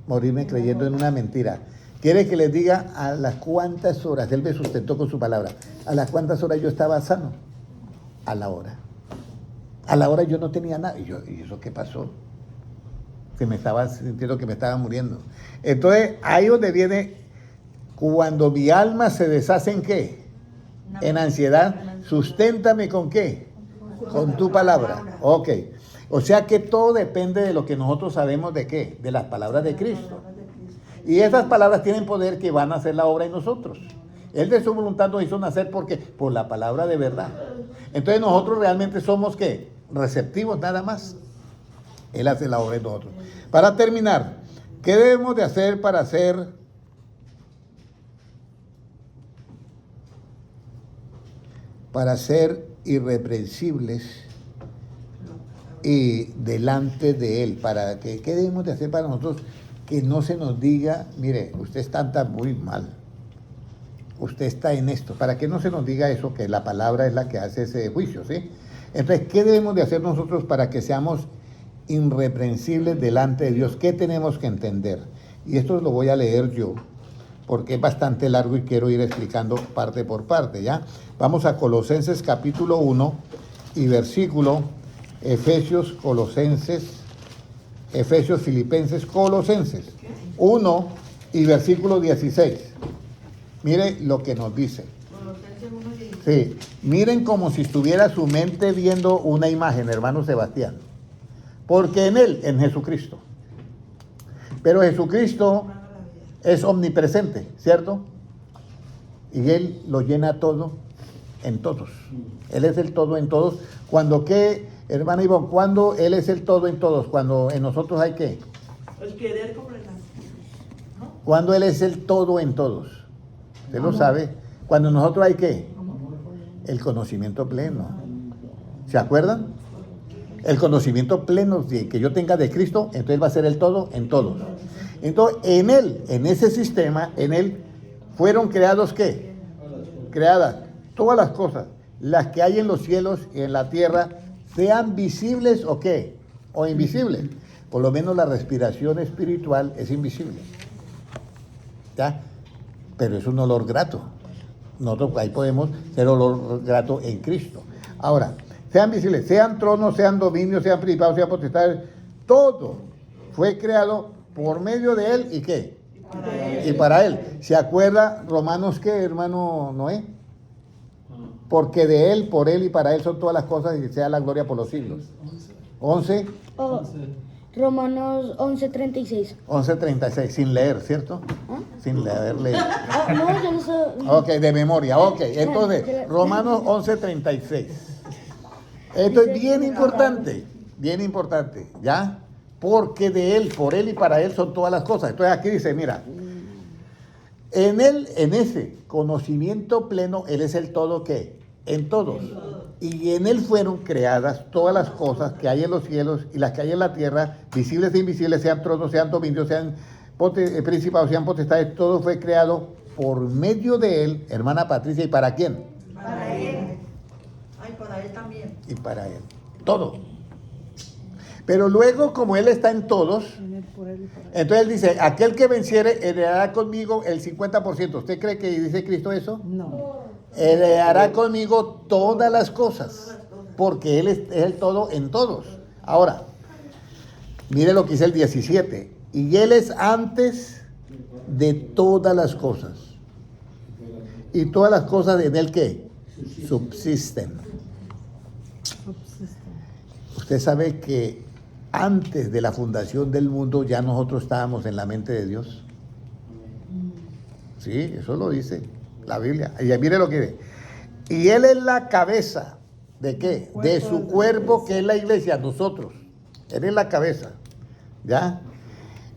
morirme creyendo en una mentira. ¿Quiere que les diga a las cuántas horas? Él me sustentó con su palabra. ¿A las cuántas horas yo estaba sano? A la hora. A la hora yo no tenía nada. ¿Y eso qué pasó? Que me estaba sintiendo que me estaba muriendo. Entonces, ahí donde viene, cuando mi alma se deshace ¿en qué? En ansiedad, susténtame ¿con qué? Con tu palabra. Ok. O sea que todo depende de lo que nosotros sabemos de qué, de las palabras de Cristo. Y esas palabras tienen poder que van a hacer la obra en nosotros. Él de su voluntad nos hizo nacer porque por la palabra de verdad. Entonces nosotros realmente somos ¿qué? Receptivos nada más. Él hace la obra en nosotros. Para terminar, ¿qué debemos de hacer para ser irreprensibles y delante de Él? ¿Qué debemos de hacer para nosotros que no se nos diga, mire, usted está muy mal, usted está en esto? Para que no se nos diga eso, que la palabra es la que hace ese juicio, ¿sí? Entonces, ¿qué debemos de hacer nosotros para que seamos irreprensibles delante de Dios? ¿Qué tenemos que entender? Y esto lo voy a leer yo, porque es bastante largo y quiero ir explicando parte por parte, ¿ya? Vamos a Colosenses capítulo 1 y versículo, Efesios, Filipenses, Colosenses 1 y versículo 16. Mire lo que nos dice. Sí, miren como si estuviera su mente viendo una imagen, hermano Sebastián. Porque en Él, en Jesucristo. Pero Jesucristo es omnipresente, ¿cierto? Y Él lo llena todo en todos. Él es el todo en todos. Cuando ¿qué, hermana Ivonne? Cuando Él es el todo en todos, cuando en nosotros hay ¿qué? El querer completar. ¿No? Cuando Él es el todo en todos. Usted lo sabe. Cuando en nosotros hay ¿qué? El conocimiento pleno. ¿Se acuerdan? El conocimiento pleno que yo tenga de Cristo, entonces va a ser el todo en todos. Entonces, en Él, en ese sistema, en Él, fueron creados ¿qué? Creadas todas las cosas, las que hay en los cielos y en la tierra, sean visibles o qué, o invisibles. Por lo menos la respiración espiritual es invisible. ¿Ya? Pero es un olor grato. Nosotros ahí podemos ser olor grato en Cristo. Ahora, sean visibles, sean tronos, sean dominios, sean principados, sean potestades, todo fue creado por medio de Él, ¿y qué? Y para Él. ¿Se acuerda Romanos qué, hermano Noé? Porque de Él, por Él y para Él son todas las cosas y sea la gloria por los siglos. 11. Romanos 11:36. 11:36, sin leer, ¿cierto? Sin leer. No, yo no sé. Ok, de memoria, ok. Entonces, Romanos 11:36. Esto es bien importante, ¿ya? Porque de Él, por Él y para Él son todas las cosas. Entonces aquí dice, mira, en Él, en ese conocimiento pleno, Él es el todo ¿qué? En todos. Y en Él fueron creadas todas las cosas que hay en los cielos y las que hay en la tierra, visibles e invisibles, sean tronos, sean dominios, sean principados, sean potestades, todo fue creado por medio de Él, hermana Patricia, ¿y para quién? Para Él. Ay, para Él también. Y para Él. Todo. Pero luego, como Él está en todos, En él, por él y por él. entonces Él dice, aquel que venciere heredará conmigo el 50%. ¿Usted cree que dice Cristo eso? No. Heredará conmigo todas las cosas, porque Él es el todo en todos. Ahora, mire lo que dice el 17. Y Él es antes de todas las cosas. Y todas las cosas en Él, ¿qué? Subsisten. Subsiste. Usted sabe que antes de la fundación del mundo ya nosotros estábamos en la mente de Dios. Sí, eso lo dice la Biblia. Y mire lo que dice. Y Él es la cabeza. ¿De qué? De su cuerpo, que es la iglesia, nosotros. Él es la cabeza. ¿Ya?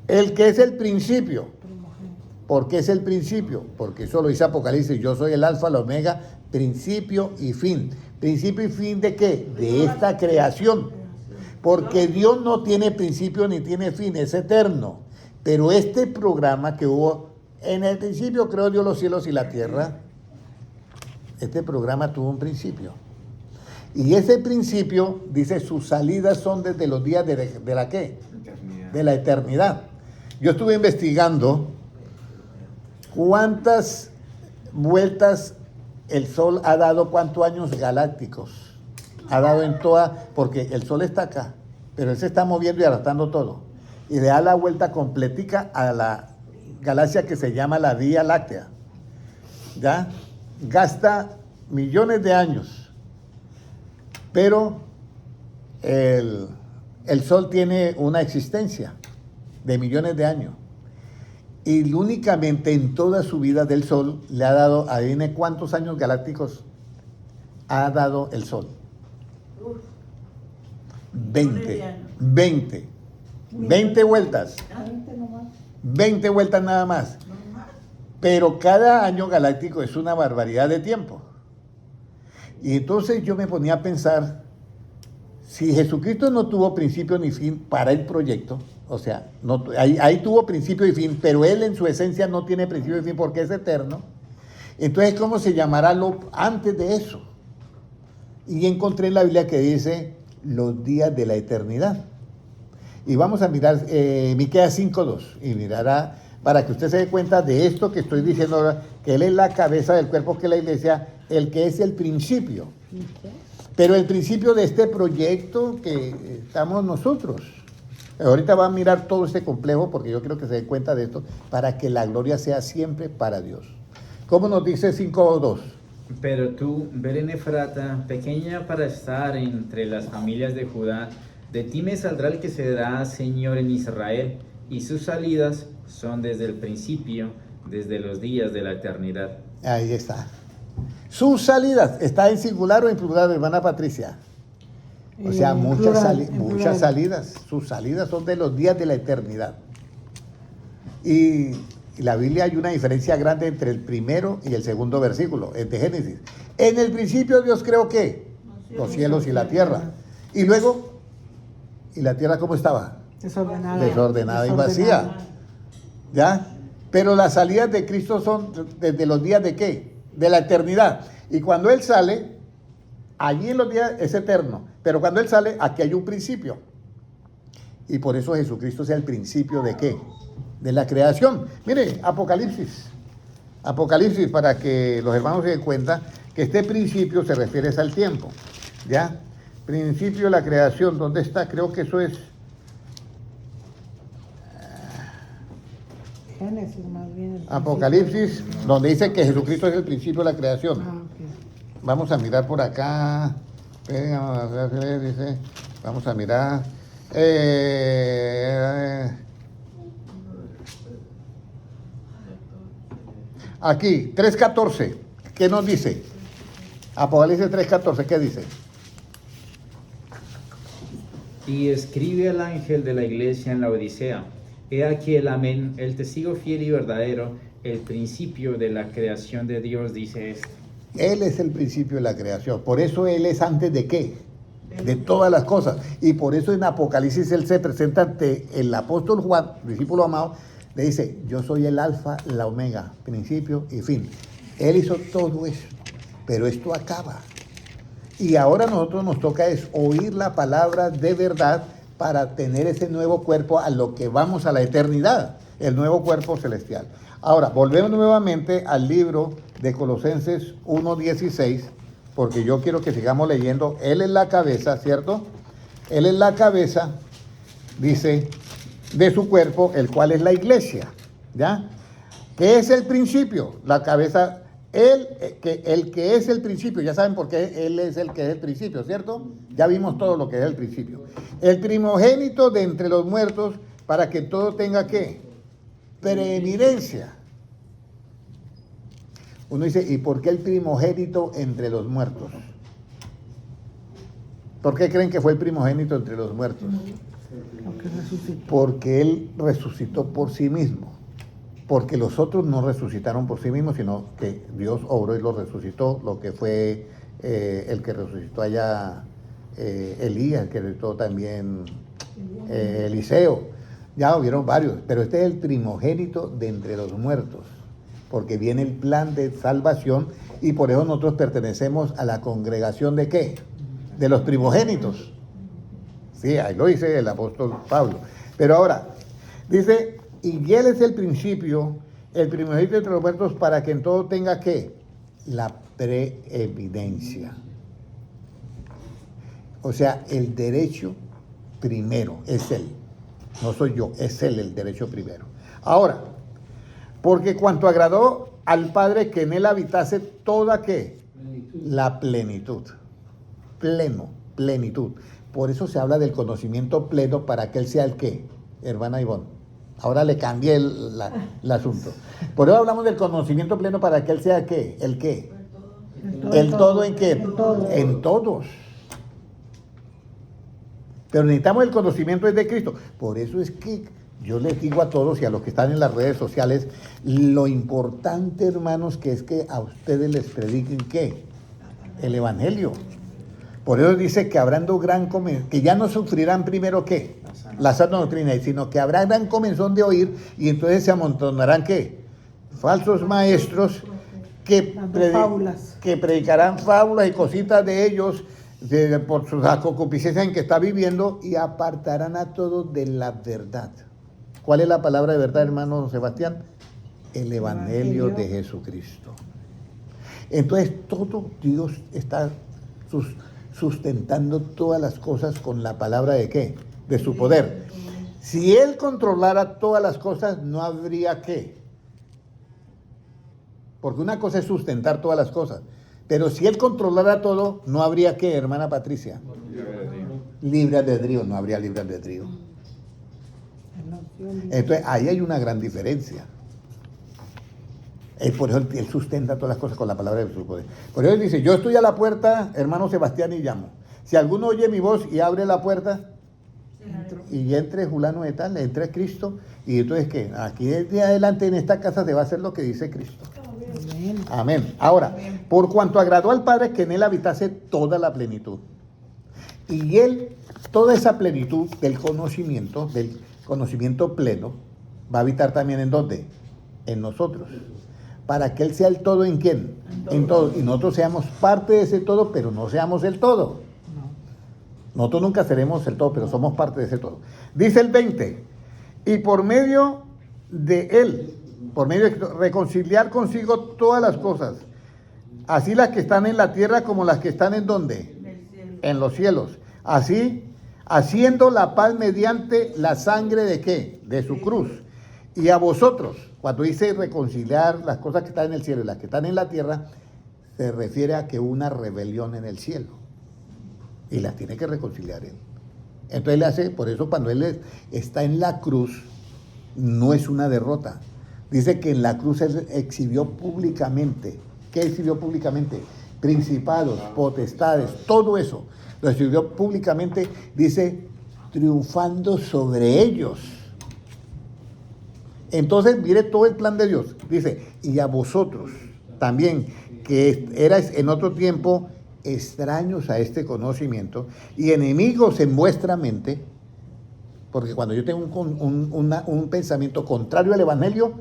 El que es el principio. ¿Por qué es el principio? Porque eso lo dice Apocalipsis. Yo soy el alfa, el omega, principio y fin. ¿Principio y fin de qué? De esta creación. Porque Dios no tiene principio ni tiene fin, es eterno. Pero este programa que hubo, en el principio creó Dios los cielos y la tierra. Este programa tuvo un principio. Y ese principio, dice, sus salidas son desde los días de la ¿qué? Eternidad. De la eternidad. Yo estuve investigando cuántas vueltas el Sol ha dado, cuántos años galácticos ha dado en toda, porque el Sol está acá, pero él se está moviendo y arrastrando todo. Y le da la vuelta completica a la galaxia que se llama la Vía Láctea. ¿Ya? Gasta millones de años, pero el Sol tiene una existencia de millones de años. Y únicamente en toda su vida del Sol le ha dado, adivine cuántos años galácticos ha dado el Sol. 20 vueltas. 20 nomás. 20 vueltas nada más. Pero cada año galáctico es una barbaridad de tiempo. Y entonces yo me ponía a pensar, si Jesucristo no tuvo principio ni fin para el proyecto, o sea, ahí tuvo principio y fin, pero Él en su esencia no tiene principio y fin porque es eterno, entonces ¿cómo se llamará lo antes de eso? Y encontré en la Biblia que dice los días de la eternidad. Y vamos a mirar Miqueas 5:2 y mirará para que usted se dé cuenta de esto que estoy diciendo ahora, que Él es la cabeza del cuerpo que es la iglesia, el que es el principio. Pero el principio de este proyecto que estamos nosotros. Ahorita van a mirar todo este complejo porque yo quiero que se den cuenta de esto para que la gloria sea siempre para Dios. ¿Cómo nos dice 5:2? Pero tú, Belén Efrata, pequeña para estar entre las familias de Judá, de ti me saldrá el que será Señor en Israel, y sus salidas son desde el principio, desde los días de la eternidad. Ahí está. Sus salidas, ¿está en singular o en plural, hermana Patricia? O sea, En muchas, plural, en muchas plural. salidas. Sus salidas son de los días de la eternidad. Y la Biblia hay una diferencia grande entre el primero y el segundo versículo, es de Génesis. En el principio Dios creó ¿qué? Los cielos y la tierra. Y luego, ¿y la tierra cómo estaba? Desordenada y vacía. ¿Ya? Pero las salidas de Cristo son desde los días de ¿qué? De la eternidad. Y cuando Él sale, allí en los días es eterno. Pero cuando Él sale, aquí hay un principio. Y por eso Jesucristo es el principio de ¿qué? De la creación. Mire, Apocalipsis. Apocalipsis, para que los hermanos se den cuenta que este principio se refiere al tiempo. ¿Ya? Principio de la creación. ¿Dónde está? Creo que eso es Génesis más bien. el Apocalipsis, donde dice que Jesucristo es el principio de la creación. principio. Ok. Vamos a mirar por acá. Dice, vamos a mirar. Aquí, 3:14. ¿Qué nos dice? Apocalipsis 3:14, ¿qué dice? Y escribe al ángel de la iglesia en la Odisea: He aquí el amén, el testigo fiel y verdadero, el principio de la creación de Dios, dice esto. Él es el principio de la creación. Por eso Él es antes de qué? De todas las cosas. Y por eso en Apocalipsis Él se presenta ante el apóstol Juan, discípulo amado, le dice, yo soy el alfa, la omega, principio y fin. Él hizo todo eso, pero esto acaba. Y ahora a nosotros nos toca es oír la palabra de verdad para tener ese nuevo cuerpo a lo que vamos a la eternidad, el nuevo cuerpo celestial. Ahora, volvemos nuevamente al libro de Colosenses 1:16, porque yo quiero que sigamos leyendo. Él es la cabeza, ¿cierto? Él es la cabeza, dice, de su cuerpo, el cual es la iglesia, ¿ya? ¿Qué es el principio? La cabeza, el que es el principio. Ya saben por qué Él es el que es el principio, ¿cierto? Ya vimos todo lo que es el principio. El primogénito de entre los muertos, para que todo tenga, ¿qué? Preeminencia. Uno dice, ¿y por qué el primogénito entre los muertos? ¿Por qué creen que fue el primogénito entre los muertos? Porque resucitó. Porque Él resucitó por sí mismo. Porque los otros no resucitaron por sí mismos, sino que Dios obró y los resucitó, lo que fue el que resucitó allá Elías, el que resucitó también Eliseo. Ya hubieron varios, pero este es el primogénito de entre los muertos, porque viene el plan de salvación y por eso nosotros pertenecemos a la congregación ¿de qué? De los primogénitos. Sí, ahí lo dice el apóstol Pablo. Pero ahora, dice, y Él es el principio, el primogénito entre los muertos, para que en todo tenga ¿qué? La preeminencia. O sea, el derecho primero es Él. No soy yo, es Él el derecho primero. Ahora, porque cuanto agradó al Padre que en Él habitase toda ¿qué? La plenitud. Pleno, plenitud. Por eso se habla del conocimiento pleno para que Él sea el ¿qué? Hermana Ivonne. Ahora le cambié el asunto. Por eso hablamos del conocimiento pleno para que Él sea ¿qué? ¿El qué? ¿El todo en qué? En todos. Pero necesitamos el conocimiento de Cristo. Por eso es que yo les digo a todos y a los que están en las redes sociales, lo importante, hermanos, que es que a ustedes les prediquen ¿qué? El Evangelio. Por eso dice que habrán gran comenzón, que ya no sufrirán primero ¿qué? La sana doctrina, sino que habrá gran comenzón de oír y entonces se amontonarán ¿qué? Falsos maestros que predicarán fábulas y cositas de ellos por sus concupiscencias en que está viviendo y apartarán a todos de la verdad. ¿Cuál es la palabra de verdad, hermano Sebastián? El Evangelio de Jesucristo. Entonces todo Dios está sustentando todas las cosas con la palabra de ¿qué? De su poder. Si Él controlara todas las cosas, no habría ¿qué? Porque una cosa es sustentar todas las cosas. Pero si Él controlara todo, no habría ¿qué, hermana Patricia? Libre albedrío, no habría libre albedrío. Entonces, ahí hay una gran diferencia. Por eso Él sustenta todas las cosas con la palabra de su poder. Por eso Él dice, yo estoy a la puerta, hermano Sebastián, y llamo. Si alguno oye mi voz y abre la puerta, y entre fulano de tal, entre Cristo, y entonces que aquí desde adelante en esta casa se va a hacer lo que dice Cristo. Amén. Amén. Ahora, por cuanto agradó al Padre que en Él habitase toda la plenitud. Y Él, toda esa plenitud del conocimiento pleno, va a habitar también ¿en dónde? En nosotros. Para que Él sea el todo ¿en quién? En todo. Y nosotros seamos parte de ese todo, pero no seamos el todo. Nosotros nunca seremos el todo, pero somos parte de ese todo. Dice el 20, y por medio de Él, por medio de reconciliar consigo todas las cosas, así las que están en la tierra como las que están ¿en dónde? En los cielos. Así, haciendo la paz mediante la sangre ¿de qué? De su cruz. Y a vosotros, cuando dice reconciliar las cosas que están en el cielo y las que están en la tierra, se refiere a que una rebelión en el cielo. Y las tiene que reconciliar Él. Entonces Él hace, por eso cuando Él está en la cruz, no es una derrota. Dice que en la cruz Él exhibió públicamente. ¿Qué exhibió públicamente? Principados, potestades, todo eso. Lo exhibió públicamente, dice, triunfando sobre ellos. Entonces, mire todo el plan de Dios. Dice, y a vosotros también, que erais en otro tiempo extraños a este conocimiento y enemigos en vuestra mente, porque cuando yo tengo un pensamiento contrario al Evangelio,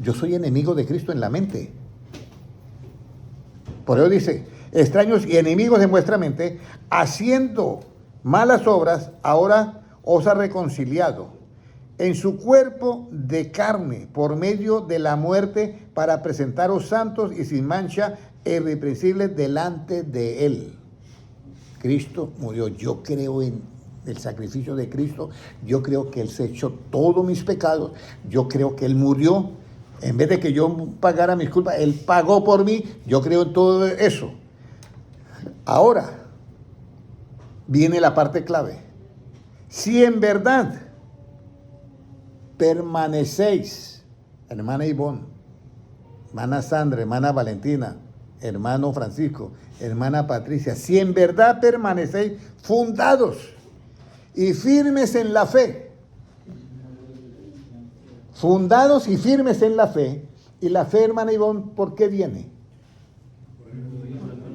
yo soy enemigo de Cristo en la mente. Por eso dice, extraños y enemigos en vuestra mente, haciendo malas obras, ahora os ha reconciliado en su cuerpo de carne por medio de la muerte para presentaros santos y sin mancha e irreprensibles delante de Él. Cristo murió. Yo creo en el sacrificio de Cristo. Yo creo que Él se echó todos mis pecados. Yo creo que Él murió. En vez de que yo pagara mis culpas, Él pagó por mí. Yo creo en todo eso. Ahora viene la parte clave. Si en verdad permanecéis, hermana Ivonne, hermana Sandra, hermana Valentina, hermano Francisco, hermana Patricia, si en verdad permanecéis fundados y firmes en la fe, fundados y firmes en la fe, y la fe, hermana Ivonne, ¿por qué viene?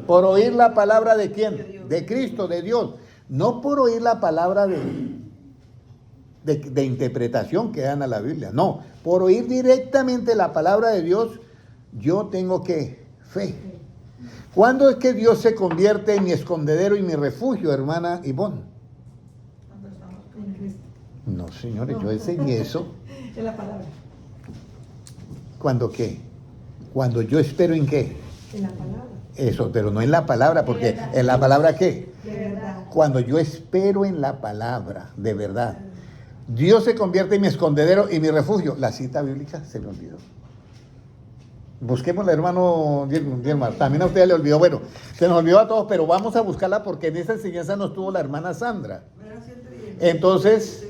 Por oír la palabra de quién, de Cristo, de Dios, no por oír la palabra de interpretación que dan a la Biblia, no, por oír directamente la palabra de Dios. Yo tengo que fe. ¿Cuándo es que Dios se convierte en mi escondedero y mi refugio, hermana Ivonne? Cuando estamos En Cristo. No, señores, yo enseñé eso. Es la palabra. ¿Cuándo qué? Cuando yo espero en qué. En la palabra. Eso, pero no en la palabra, porque en la palabra qué. De verdad. Cuando yo espero en la palabra, de verdad. Dios se convierte en mi escondedero y mi refugio. La cita bíblica se me olvidó. Busquémosla, hermano Dielmar. También a usted le olvidó. Bueno, se nos olvidó a todos, pero vamos a buscarla porque en esa enseñanza nos tuvo la hermana Sandra. Entonces,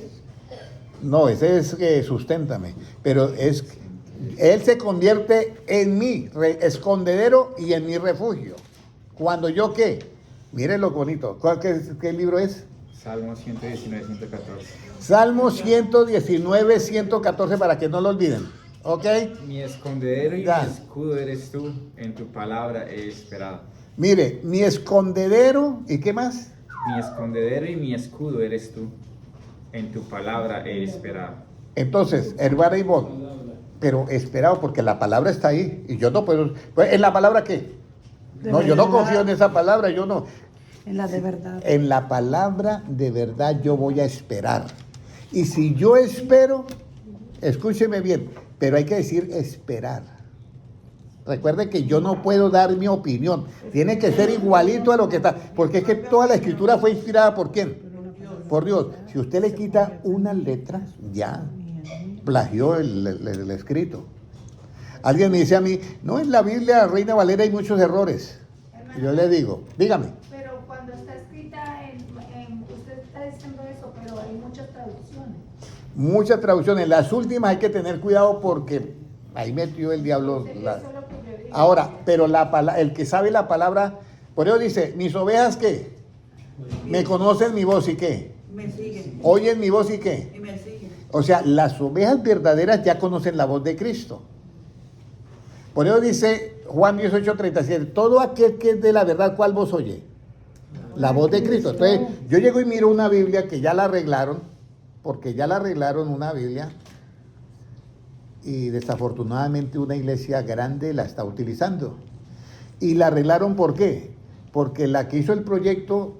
no, ese es susténtame. Pero es, Él se convierte en mi escondedero y en mi refugio. Cuando yo qué. Miren lo bonito. ¿Qué libro es? Salmo 119, 114. Salmo 119, 114, para que no lo olviden. ¿Ok? Mi escondedero y Ya. mi escudo eres tú, en tu palabra he esperado. Mire, mi escondedero, ¿y qué más? Mi escondedero y mi escudo eres tú, en tu palabra he esperado. Entonces, hermana Ivonne, pero esperado porque la palabra está ahí y yo no puedo. Pues, ¿en la palabra qué? De No, yo no verdad. confío en esa palabra, yo no. En la de verdad. En la palabra de verdad yo voy a esperar. Y si yo espero, escúcheme bien, pero hay que decir esperar. Recuerde que yo no puedo dar mi opinión, tiene que ser igualito a lo que está, porque es que toda la escritura fue inspirada ¿por quién? Por Dios. Si usted le quita una letra, ya plagió el escrito. Alguien me dice a mí, no, en la Biblia, Reina Valera, hay muchos errores. Y yo le digo, dígame. Pero cuando está escrita usted está diciendo eso, pero hay muchas traducciones. Muchas traducciones. Las últimas hay que tener cuidado porque ahí metió el diablo. Eso es lo que yo digo. Ahora, pero el que sabe la palabra, por eso dice, mis ovejas ¿qué? Me conocen mi voz y ¿qué? Me siguen. Oyen mi voz y ¿qué? Y me siguen. O sea, las ovejas verdaderas ya conocen la voz de Cristo. Por eso dice Juan 18:37, todo aquel que es de la verdad, ¿cuál voz oye? La voz de Cristo. Entonces, yo llego y miro una Biblia que ya la arreglaron, porque ya la arreglaron una Biblia, y desafortunadamente una iglesia grande la está utilizando. Y la arreglaron ¿por qué? Porque la que hizo el proyecto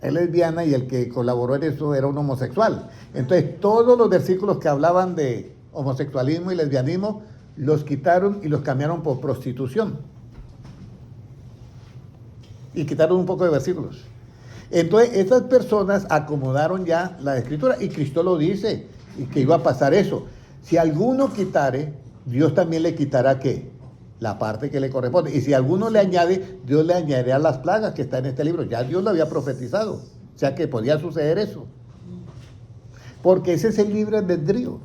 es lesbiana y el que colaboró en eso era un homosexual. Entonces, todos los versículos que hablaban de homosexualismo y lesbianismo los quitaron y los cambiaron por prostitución. Y quitaron un poco de versículos. Entonces, esas personas acomodaron ya la escritura y Cristo lo dice, y que iba a pasar eso. Si alguno quitare, Dios también le quitará ¿qué? La parte que le corresponde. Y si alguno le añade, Dios le añadirá las plagas que está en este libro. Ya Dios lo había profetizado. O sea que podía suceder eso. Porque ese es el libre albedrío.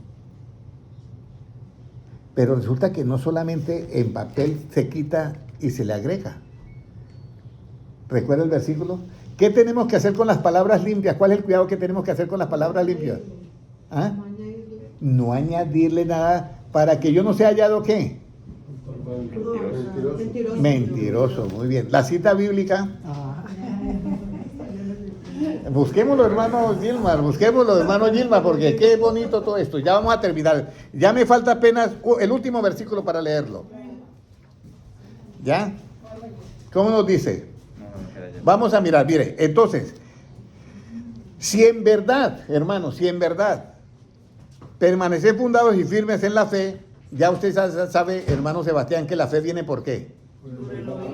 Pero resulta que no solamente en papel se quita y se le agrega. ¿Recuerda el versículo? ¿Qué tenemos que hacer con las palabras limpias? ¿Cuál es el cuidado que tenemos que hacer con las palabras limpias? ¿Ah? No añadirle nada para que yo no sea hallado ¿qué? Mentiroso. Mentiroso, muy bien. La cita bíblica. Ah. Busquémoslo, hermano Gilmar, porque qué bonito todo esto. Ya vamos a terminar. Ya me falta apenas el último versículo para leerlo. ¿Ya? ¿Cómo nos dice? Vamos a mirar, mire, entonces, Si en verdad, hermanos, si en verdad permanecer fundados y firmes en la fe, ya usted sabe, hermano Sebastián, que la fe viene por qué.